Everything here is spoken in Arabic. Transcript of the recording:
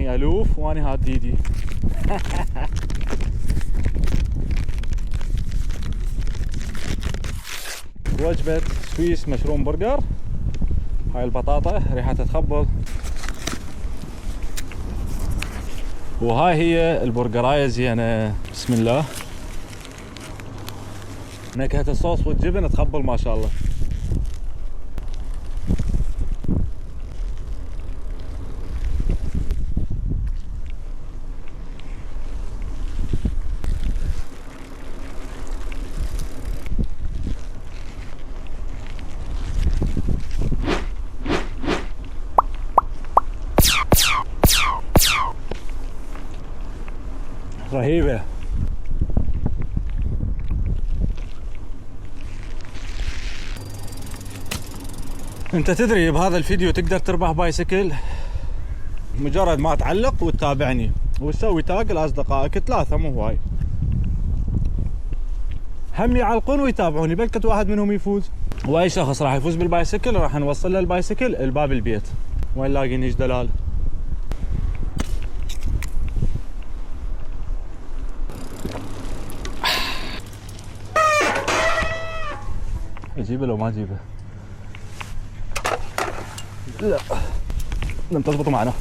اني الوف واني هاد ديدي. وجبة سويس مشروم برجر. هاي البطاطا ريحتها تخبل. وهاي هي البرجراية زينة. بسم الله. نكهة الصوص والجبن تخبل ما شاء الله. رهيبة. انت تدري بهذا الفيديو تقدر تربح بايسكل مجرد ما تعلق وتتابعني وتسوي تاج لاصدقائك 3 مو هواي. هم يعلقون ويتابعوني بلكت واحد منهم يفوز. واي شخص راح يفوز بالبايسكل راح نوصل له البايسكل الباب البيت. وين لاقي نيش دلال. اجيبه لو ما اجيبه؟ لا لن تضبط معنا.